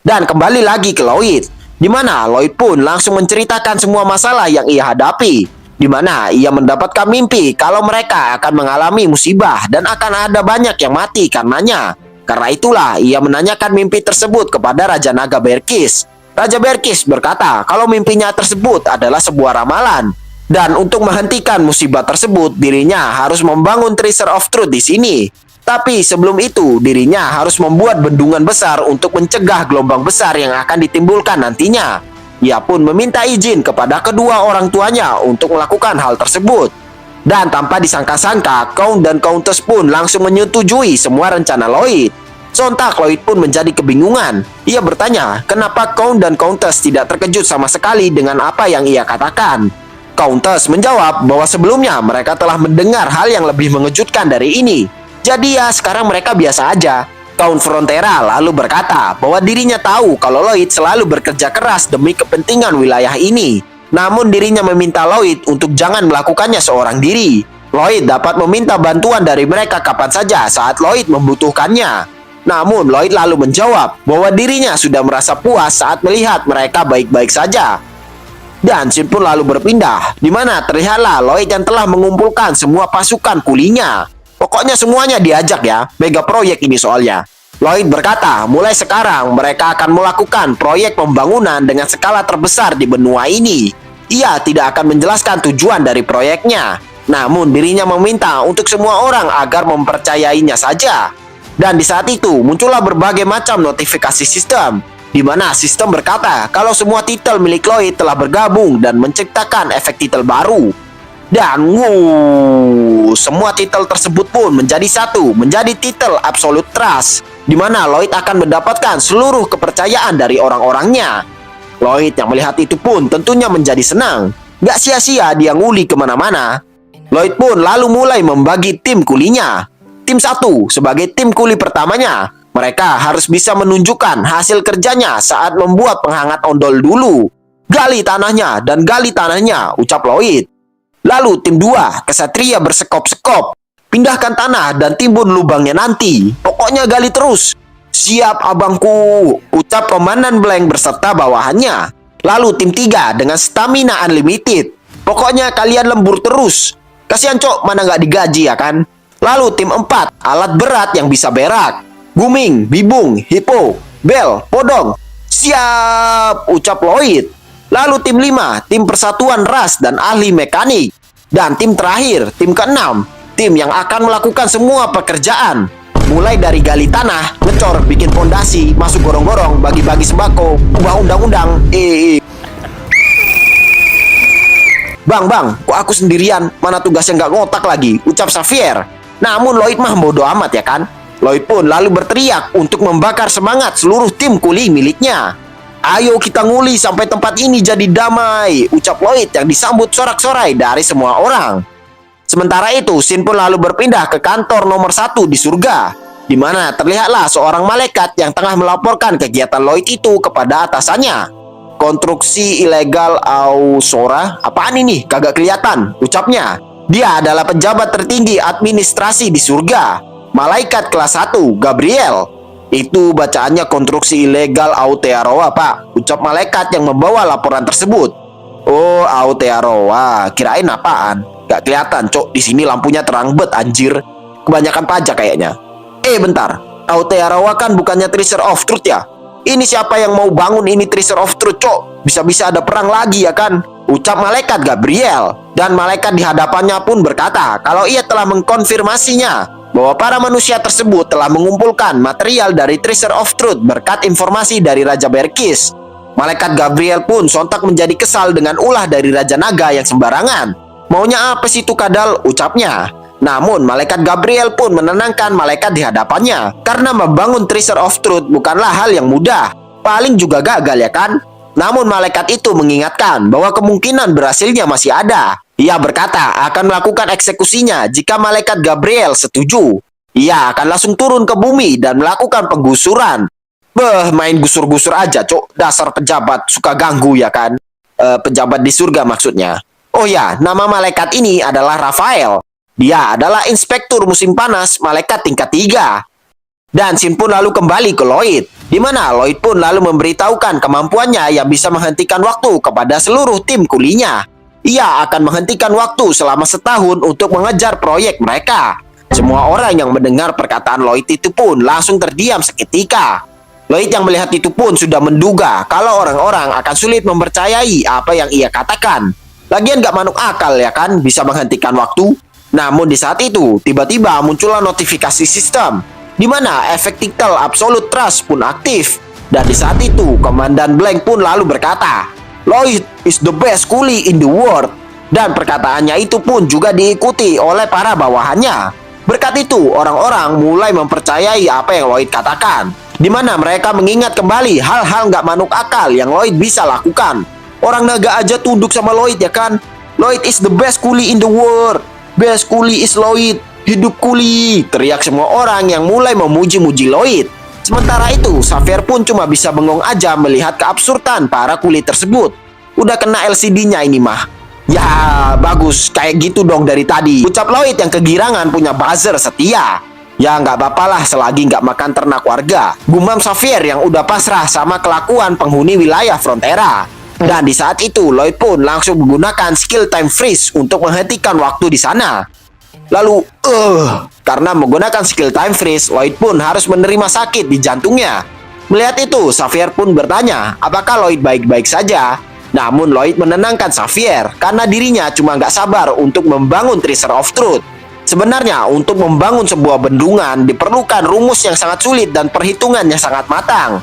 Dan kembali lagi ke Lloyd, di mana Lloyd pun langsung menceritakan semua masalah yang ia hadapi, di mana ia mendapatkan mimpi kalau mereka akan mengalami musibah dan akan ada banyak yang mati karenanya. Karena itulah ia menanyakan mimpi tersebut kepada Raja Naga Berkis. Raja Berkis berkata kalau mimpinya tersebut adalah sebuah ramalan. Dan untuk menghentikan musibah tersebut, dirinya harus membangun Treasure of Truth di sini. Tapi sebelum itu, dirinya harus membuat bendungan besar untuk mencegah gelombang besar yang akan ditimbulkan nantinya. Ia pun meminta izin kepada kedua orang tuanya untuk melakukan hal tersebut. Dan tanpa disangka-sangka, Count dan Countess pun langsung menyetujui semua rencana Lloyd. Sontak Lloyd pun menjadi kebingungan. Ia bertanya, kenapa Count dan Countess tidak terkejut sama sekali dengan apa yang ia katakan. Countess menjawab bahwa sebelumnya mereka telah mendengar hal yang lebih mengejutkan dari ini. Jadi ya sekarang mereka biasa aja. Count Frontera lalu berkata bahwa dirinya tahu kalau Lloyd selalu bekerja keras demi kepentingan wilayah ini. Namun dirinya meminta Lloyd untuk jangan melakukannya seorang diri. Lloyd dapat meminta bantuan dari mereka kapan saja saat Lloyd membutuhkannya. Namun Lloyd lalu menjawab bahwa dirinya sudah merasa puas saat melihat mereka baik-baik saja. Dan scene pun lalu berpindah, di mana terlihatlah Lloyd yang telah mengumpulkan semua pasukan kulinya. Pokoknya semuanya diajak ya, mega proyek ini soalnya. Lloyd berkata, mulai sekarang mereka akan melakukan proyek pembangunan dengan skala terbesar di benua ini. Ia tidak akan menjelaskan tujuan dari proyeknya. Namun dirinya meminta untuk semua orang agar mempercayainya saja. Dan di saat itu muncullah berbagai macam notifikasi sistem, di mana sistem berkata kalau semua titel milik Lloyd telah bergabung dan menciptakan efek titel baru. Dan semua titel tersebut pun menjadi satu, menjadi titel Absolute Trust, di mana Lloyd akan mendapatkan seluruh kepercayaan dari orang-orangnya. Lloyd yang melihat itu pun tentunya menjadi senang. Gak sia-sia dia nguli kemana-mana. Lloyd pun lalu mulai membagi tim kulinya. Tim 1 sebagai tim kuli pertamanya. Mereka harus bisa menunjukkan hasil kerjanya saat membuat penghangat ondol dulu. Gali tanahnya dan gali tanahnya, ucap Lloyd. Lalu tim 2, kesatria bersekop-sekop. Pindahkan tanah dan timbun lubangnya nanti. Pokoknya gali terus. Siap abangku, ucap komandan Blank beserta bawahannya. Lalu tim 3 dengan stamina unlimited. Pokoknya kalian lembur terus. Kasihan cok, mana nggak digaji ya kan? Lalu tim 4, alat berat yang bisa berak. Guming, bibung, hippo, bel, podong. Siap, ucap Lloyd. Lalu tim 5, tim persatuan ras dan ahli mekanik. Dan tim terakhir, tim ke-6, tim yang akan melakukan semua pekerjaan. Mulai dari gali tanah, ngecor, bikin pondasi, masuk gorong-gorong, bagi-bagi sembako, ubah undang-undang. Bang, kok aku sendirian? Mana tugasnya nggak ngotak lagi? Ucap Xavier. Namun Lloyd mah bodo amat ya kan? Lloyd pun lalu berteriak untuk membakar semangat seluruh tim kuli miliknya. Ayo kita nguli sampai tempat ini jadi damai, ucap Lloyd yang disambut sorak-sorai dari semua orang. Sementara itu, scene pun lalu berpindah ke kantor nomor 1 di surga, di mana terlihatlah seorang malaikat yang tengah melaporkan kegiatan Lloyd itu kepada atasannya. Konstruksi ilegal Ausora, apaan ini? Kagak kelihatan, ucapnya. Dia adalah pejabat tertinggi administrasi di surga, malaikat kelas 1, Gabriel. Itu bacaannya konstruksi ilegal Aotearoa, Pak, ucap malaikat yang membawa laporan tersebut. Oh, Aotearoa, kirain apaan? Gak kelihatan, cok. Di sini lampunya terang bet, anjir. Kebanyakan pajak kayaknya. Bentar. Aotearoa kan bukannya Treasure of Truth ya? Ini siapa yang mau bangun ini Treasure of Truth, cok? Bisa-bisa ada perang lagi ya kan? Ucap malaikat Gabriel. Dan malaikat di hadapannya pun berkata kalau ia telah mengkonfirmasinya bahwa para manusia tersebut telah mengumpulkan material dari Treasure of Truth berkat informasi dari Raja Berkis. Malaikat Gabriel pun sontak menjadi kesal dengan ulah dari Raja Naga yang sembarangan. Maunya apa sih itu kadal, ucapnya. Namun malaikat Gabriel pun menenangkan malaikat di hadapannya, karena membangun Treasure of Truth bukanlah hal yang mudah. Paling juga gagal ya kan? Namun malaikat itu mengingatkan bahwa kemungkinan berhasilnya masih ada. Ia berkata akan melakukan eksekusinya jika malaikat Gabriel setuju. Ia akan langsung turun ke bumi dan melakukan penggusuran. Main gusur-gusur aja, cok. Dasar pejabat suka ganggu ya kan? Pejabat di surga maksudnya. Oh ya, nama malaikat ini adalah Rafael. Dia adalah inspektur musim panas malaikat tingkat 3. Dan Shin pun lalu kembali ke Lloyd, di mana Lloyd pun lalu memberitahukan kemampuannya yang bisa menghentikan waktu kepada seluruh tim kulinya. Ia akan menghentikan waktu selama setahun untuk mengejar proyek mereka. Semua orang yang mendengar perkataan Lloyd itu pun langsung terdiam seketika. Lloyd yang melihat itu pun sudah menduga kalau orang-orang akan sulit mempercayai apa yang ia katakan. Lagian gak manuk akal ya kan, bisa menghentikan waktu. Namun di saat itu, tiba-tiba muncullah notifikasi sistem, di mana efek Tickle Absolute Trust pun aktif. Dan di saat itu, Komandan Blank pun lalu berkata, Lloyd is the best coolie in the world. Dan perkataannya itu pun juga diikuti oleh para bawahannya. Berkat itu, orang-orang mulai mempercayai apa yang Lloyd katakan, di mana mereka mengingat kembali hal-hal gak manuk akal yang Lloyd bisa lakukan. Orang naga aja tunduk sama Lloyd ya kan. Lloyd is the best coolie in the world. Best coolie is Lloyd. Hidup coolie, teriak semua orang yang mulai memuji-muji Lloyd. Sementara itu, Xavier pun cuma bisa bengong aja melihat keabsurdan para coolie tersebut. Udah kena LCD-nya ini mah. Ya, bagus. Kayak gitu dong dari tadi. Ucap Lloyd yang kegirangan punya buzzer setia. Ya nggak apa-apalah selagi nggak makan ternak warga. Gumam Xavier yang udah pasrah sama kelakuan penghuni wilayah Frontera. Dan di saat itu, Lloyd pun langsung menggunakan skill time freeze untuk menghentikan waktu di sana. Lalu, karena menggunakan skill time freeze, Lloyd pun harus menerima sakit di jantungnya. Melihat itu, Xavier pun bertanya, apakah Lloyd baik-baik saja? Namun Lloyd menenangkan Xavier, karena dirinya cuma nggak sabar untuk membangun Treasure of Truth. Sebenarnya, untuk membangun sebuah bendungan, diperlukan rumus yang sangat sulit dan perhitungan yang sangat matang.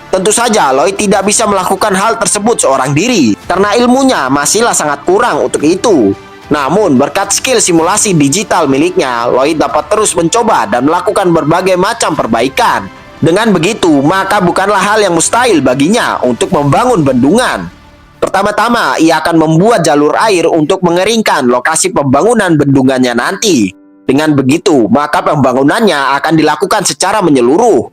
Tentu saja Lloyd tidak bisa melakukan hal tersebut seorang diri, karena ilmunya masihlah sangat kurang untuk itu. Namun berkat skill simulasi digital miliknya, Lloyd dapat terus mencoba dan melakukan berbagai macam perbaikan. Dengan begitu, maka bukanlah hal yang mustahil baginya untuk membangun bendungan. Pertama-tama, ia akan membuat jalur air untuk mengeringkan lokasi pembangunan bendungannya nanti. Dengan begitu, maka pembangunannya akan dilakukan secara menyeluruh.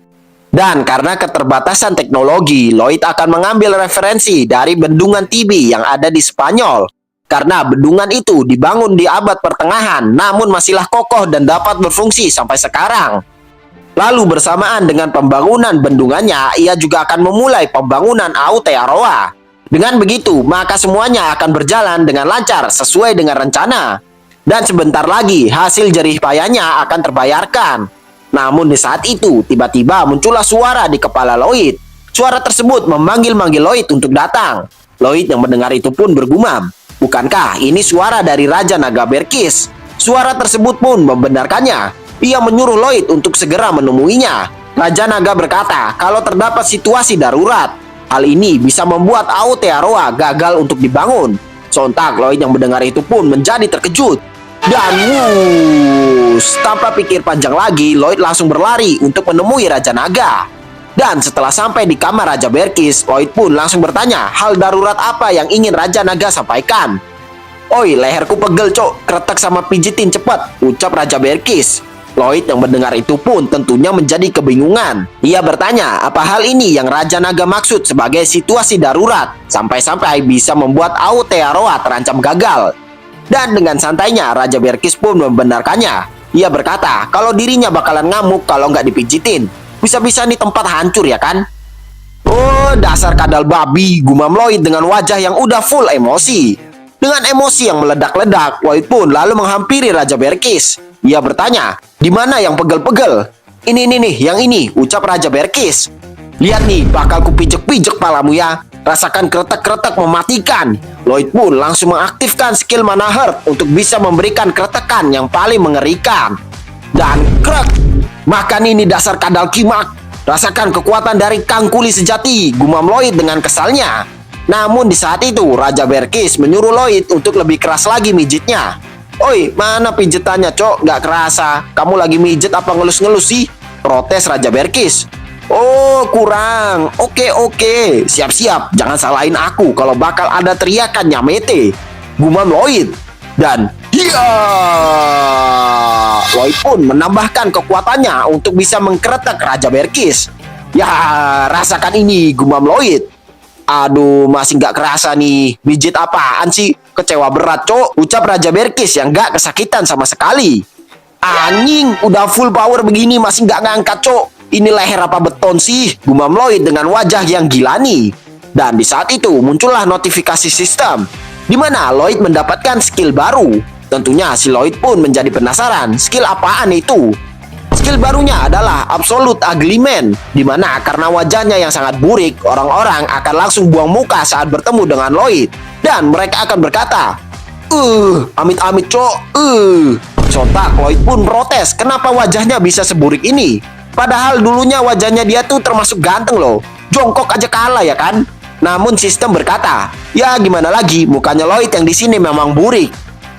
Dan karena keterbatasan teknologi, Lloyd akan mengambil referensi dari bendungan Tibi yang ada di Spanyol. Karena bendungan itu dibangun di abad pertengahan, namun masihlah kokoh dan dapat berfungsi sampai sekarang. Lalu bersamaan dengan pembangunan bendungannya, ia juga akan memulai pembangunan Aotearoa. Dengan begitu, maka semuanya akan berjalan dengan lancar sesuai dengan rencana. Dan sebentar lagi, hasil jerih payahnya akan terbayarkan. Namun di saat itu, tiba-tiba muncullah suara di kepala Lloyd. Suara tersebut memanggil-manggil Lloyd untuk datang. Lloyd yang mendengar itu pun bergumam, bukankah ini suara dari Raja Naga Berkis? Suara tersebut pun membenarkannya. Ia menyuruh Lloyd untuk segera menemuinya. Raja Naga berkata kalau terdapat situasi darurat. Hal ini bisa membuat Aotearoa gagal untuk dibangun. Sontak Lloyd yang mendengar itu pun menjadi terkejut. Dan tanpa pikir panjang lagi, Lloyd langsung berlari untuk menemui Raja Naga. Dan setelah sampai di kamar Raja Berkis, Lloyd pun langsung bertanya hal darurat apa yang ingin Raja Naga sampaikan. Oi, leherku pegel cok, kretek sama pijitin cepat, ucap Raja Berkis. Lloyd yang mendengar itu pun tentunya menjadi kebingungan. Ia bertanya apa hal ini yang Raja Naga maksud sebagai situasi darurat, sampai-sampai bisa membuat Aotearoa terancam gagal. Dan dengan santainya, Raja Berkis pun membenarkannya. Ia berkata kalau dirinya bakalan ngamuk kalau nggak dipijitin. Bisa-bisa nih tempat hancur ya kan? Oh, dasar kadal babi, gumam Lloyd dengan wajah yang udah full emosi. Dengan emosi yang meledak-ledak, Lloyd pun lalu menghampiri Raja Berkis. Ia bertanya, di mana yang pegel-pegel? Ini nih, yang ini, ucap Raja Berkis. Lihat nih, bakal kupijek-pijek palamu ya. Rasakan kretek-kretek mematikan. Lloyd pun langsung mengaktifkan skill Mana Heart untuk bisa memberikan kretekan yang paling mengerikan. Dan krek, makan ini dasar kadal kimak. Rasakan kekuatan dari Kang Kuli sejati, gumam Lloyd dengan kesalnya. Namun di saat itu, Raja Berkis menyuruh Lloyd untuk lebih keras lagi mijitnya. Oi, mana pijetannya cok? Gak kerasa. Kamu lagi mijet apa ngelus-ngelus sih? Protes Raja Berkis. Oh, kurang. Oke. Siap-siap. Jangan salahin aku kalau bakal ada teriakan Nyamete, gumam Lloyd. Dan Lloyd pun menambahkan kekuatannya untuk bisa mengkretek Raja Berkis. Ya, rasakan ini, gumam Lloyd. Aduh, masih nggak kerasa nih. Mijit apaan sih? Kecewa berat, cok, ucap Raja Berkis yang nggak kesakitan sama sekali. Anjing, udah full power begini masih nggak ngangkat, cok. Ini leher apa beton sih? Gumam Lloyd dengan wajah yang gila nih. Dan di saat itu muncullah notifikasi sistem, di mana Lloyd mendapatkan skill baru. Tentunya si Lloyd pun menjadi penasaran, skill apaan itu? Skill barunya adalah Absolute Ugly Man, di mana karena wajahnya yang sangat burik, orang-orang akan langsung buang muka saat bertemu dengan Lloyd. Dan mereka akan berkata, amit-amit cok, Sontak Lloyd pun protes, kenapa wajahnya bisa seburik ini? Padahal dulunya wajahnya dia tuh termasuk ganteng loh, jongkok aja kalah ya kan? Namun sistem berkata, ya gimana lagi, mukanya Lloyd yang di sini memang burik.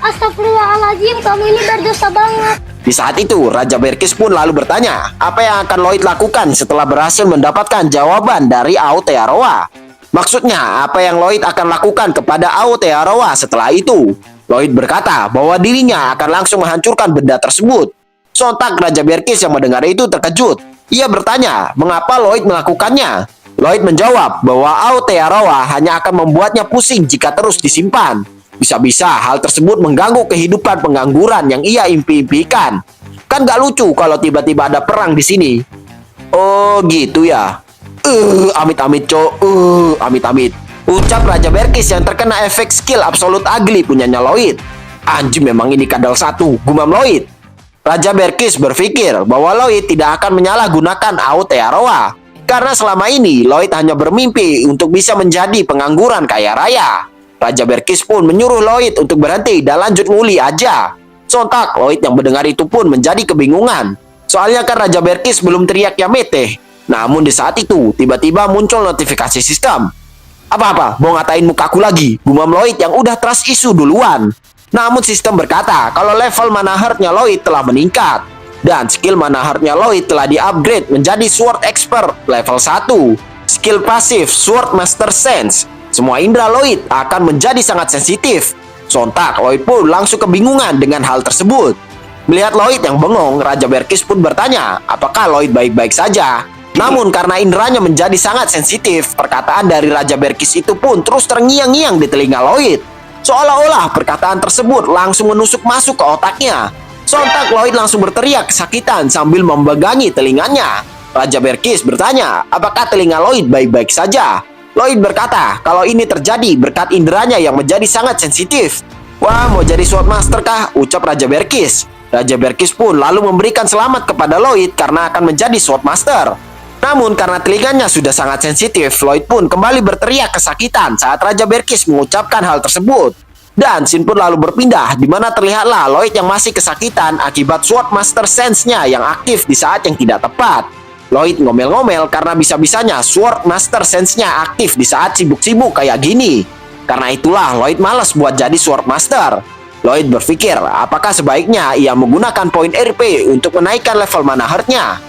Astagfirullahaladzim, kamu ini berdosa banget. Di saat itu, Raja Berkis pun lalu bertanya, apa yang akan Lloyd lakukan setelah berhasil mendapatkan jawaban dari Aotearoa? Maksudnya, apa yang Lloyd akan lakukan kepada Aotearoa setelah itu? Lloyd berkata bahwa dirinya akan langsung menghancurkan benda tersebut. Sontak Raja Berkis yang mendengar itu terkejut. Ia bertanya, mengapa Lloyd melakukannya? Lloyd menjawab bahwa Aotearoa hanya akan membuatnya pusing jika terus disimpan. Bisa-bisa hal tersebut mengganggu kehidupan pengangguran yang ia impi-impikan. Kan gak lucu kalau tiba-tiba ada perang di sini. Oh gitu ya. Amit-amit cok. Amit-amit. Ucap Raja Berkis yang terkena efek skill Absolute Ugly punyanya Lloyd. Anjing memang ini kadal satu, gumam Lloyd. Raja Berkis berpikir bahwa Lloyd tidak akan menyalahgunakan Aotearoa. Karena selama ini Lloyd hanya bermimpi untuk bisa menjadi pengangguran kaya raya. Raja Berkis pun menyuruh Lloyd untuk berhenti dan lanjut nguli aja. Sontak Lloyd yang mendengar itu pun menjadi kebingungan. Soalnya kan Raja Berkis belum teriak Yamete. Namun di saat itu tiba-tiba muncul notifikasi sistem. Apa-apa, mau ngatain mukaku lagi? Gumam Lloyd yang udah trust issue duluan. Namun sistem berkata kalau level mana heart-nya Lloyd telah meningkat. Dan skill mana heart-nya Lloyd telah di-upgrade menjadi Sword Expert level 1. Skill pasif Sword Master Sense. Semua indera Lloyd akan menjadi sangat sensitif. Sontak Lloyd pun langsung kebingungan dengan hal tersebut. Melihat Lloyd yang bengong, Raja Berkis pun bertanya, apakah Lloyd baik-baik saja? Namun karena inderanya menjadi sangat sensitif, perkataan dari Raja Berkis itu pun terus terngiang-ngiang di telinga Lloyd. Seolah-olah perkataan tersebut langsung menusuk masuk ke otaknya. Sontak Lloyd langsung berteriak kesakitan sambil memegangi telinganya. Raja Berkis bertanya, apakah telinga Lloyd baik-baik saja? Lloyd berkata, kalau ini terjadi berkat inderanya yang menjadi sangat sensitif. Wah, mau jadi Sword Master kah? Ucap Raja Berkis. Raja Berkis pun lalu memberikan selamat kepada Lloyd karena akan menjadi Sword Master. Namun karena telinganya sudah sangat sensitif, Lloyd pun kembali berteriak kesakitan saat Raja Berkis mengucapkan hal tersebut. Dan scene pun lalu berpindah, di mana terlihatlah Lloyd yang masih kesakitan akibat Sword Master Sense-nya yang aktif di saat yang tidak tepat. Lloyd ngomel-ngomel karena bisa-bisanya Sword Master Sense-nya aktif di saat sibuk-sibuk kayak gini. Karena itulah Lloyd malas buat jadi Sword Master. Lloyd berpikir apakah sebaiknya ia menggunakan poin RP untuk menaikkan level mana heart-nya.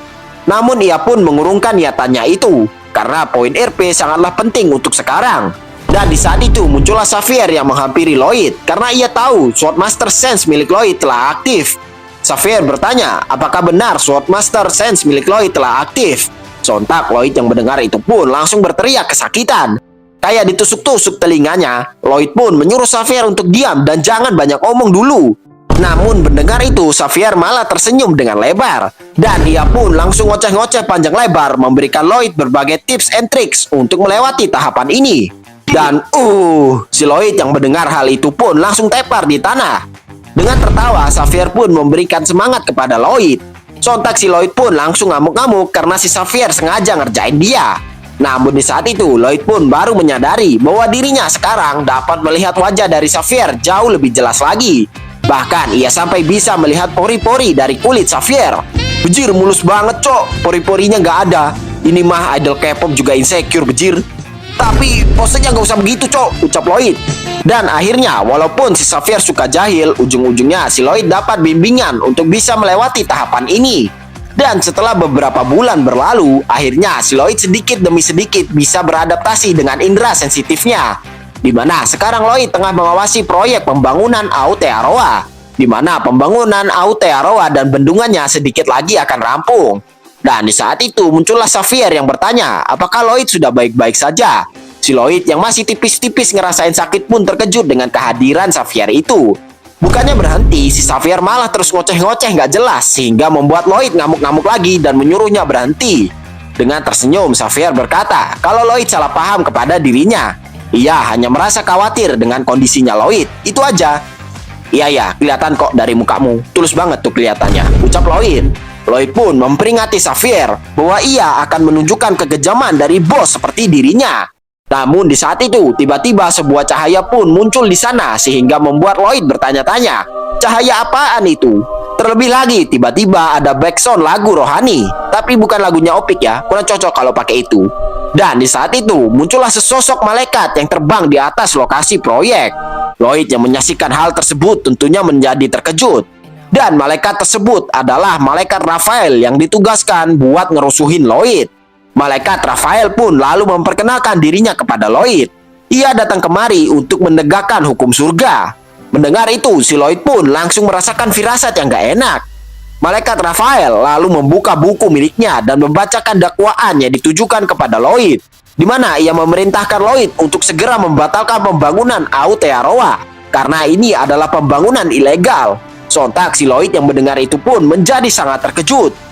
Namun ia pun mengurungkan niatannya itu, karena poin RP sangatlah penting untuk sekarang. Dan di saat itu muncullah Xavier yang menghampiri Lloyd, karena ia tahu Sword Master Sense milik Lloyd telah aktif. Xavier bertanya, apakah benar Sword Master Sense milik Lloyd telah aktif? Sontak Lloyd yang mendengar itu pun langsung berteriak kesakitan. Kayak ditusuk-tusuk telinganya, Lloyd pun menyuruh Xavier untuk diam dan jangan banyak omong dulu. Namun mendengar itu, Xavier malah tersenyum dengan lebar. Dan ia pun langsung ngoceh-ngoceh panjang lebar memberikan Lloyd berbagai tips and tricks untuk melewati tahapan ini. Dan si Lloyd yang mendengar hal itu pun langsung tepar di tanah. Dengan tertawa, Xavier pun memberikan semangat kepada Lloyd. Sontak si Lloyd pun langsung ngamuk-ngamuk karena si Xavier sengaja ngerjain dia. Namun di saat itu, Lloyd pun baru menyadari bahwa dirinya sekarang dapat melihat wajah dari Xavier jauh lebih jelas lagi. Bahkan ia sampai bisa melihat pori-pori dari kulit Xavier. Bejir, mulus banget cok, pori-porinya nggak ada. Ini mah idol K-pop juga insecure bejir. Tapi posenya nggak usah begitu cok, ucap Lloyd. Dan akhirnya walaupun si Xavier suka jahil, ujung-ujungnya si Lloyd dapat bimbingan untuk bisa melewati tahapan ini. Dan setelah beberapa bulan berlalu, akhirnya si Lloyd sedikit demi sedikit bisa beradaptasi dengan indera sensitifnya. Di mana sekarang Lloyd tengah mengawasi proyek pembangunan Aotearoa. Di mana pembangunan Aotearoa dan bendungannya sedikit lagi akan rampung. Dan di saat itu muncullah Xavier yang bertanya, apakah Lloyd sudah baik-baik saja? Si Lloyd yang masih tipis-tipis ngerasain sakit pun terkejut dengan kehadiran Xavier itu. Bukannya berhenti, si Xavier malah terus ngoceh-ngoceh nggak jelas sehingga membuat Lloyd ngamuk-ngamuk lagi dan menyuruhnya berhenti. Dengan tersenyum, Xavier berkata kalau Lloyd salah paham kepada dirinya. Ia hanya merasa khawatir dengan kondisinya Lloyd, itu aja. Iya ya, kelihatan kok dari mukamu, tulus banget tuh kelihatannya, ucap Lloyd. Lloyd pun memperingati Xavier bahwa ia akan menunjukkan kekejaman dari bos seperti dirinya. Namun di saat itu, tiba-tiba sebuah cahaya pun muncul di sana sehingga membuat Lloyd bertanya-tanya, cahaya apaan itu? Terlebih lagi, tiba-tiba ada backsound lagu rohani. Tapi bukan lagunya Opik ya, kurang cocok kalau pakai itu. Dan di saat itu, muncullah sesosok malaikat yang terbang di atas lokasi proyek. Lloyd yang menyaksikan hal tersebut tentunya menjadi terkejut. Dan malaikat tersebut adalah malaikat Rafael yang ditugaskan buat ngerusuhin Lloyd. Malaikat Rafael pun lalu memperkenalkan dirinya kepada Lloyd. Ia datang kemari untuk menegakkan hukum surga. Mendengar itu, si Lloyd pun langsung merasakan firasat yang gak enak. Malaikat Rafael lalu membuka buku miliknya dan membacakan dakwaan yang ditujukan kepada Lloyd, di mana ia memerintahkan Lloyd untuk segera membatalkan pembangunan Aotearoa karena ini adalah pembangunan ilegal. Sontak si Lloyd yang mendengar itu pun menjadi sangat terkejut.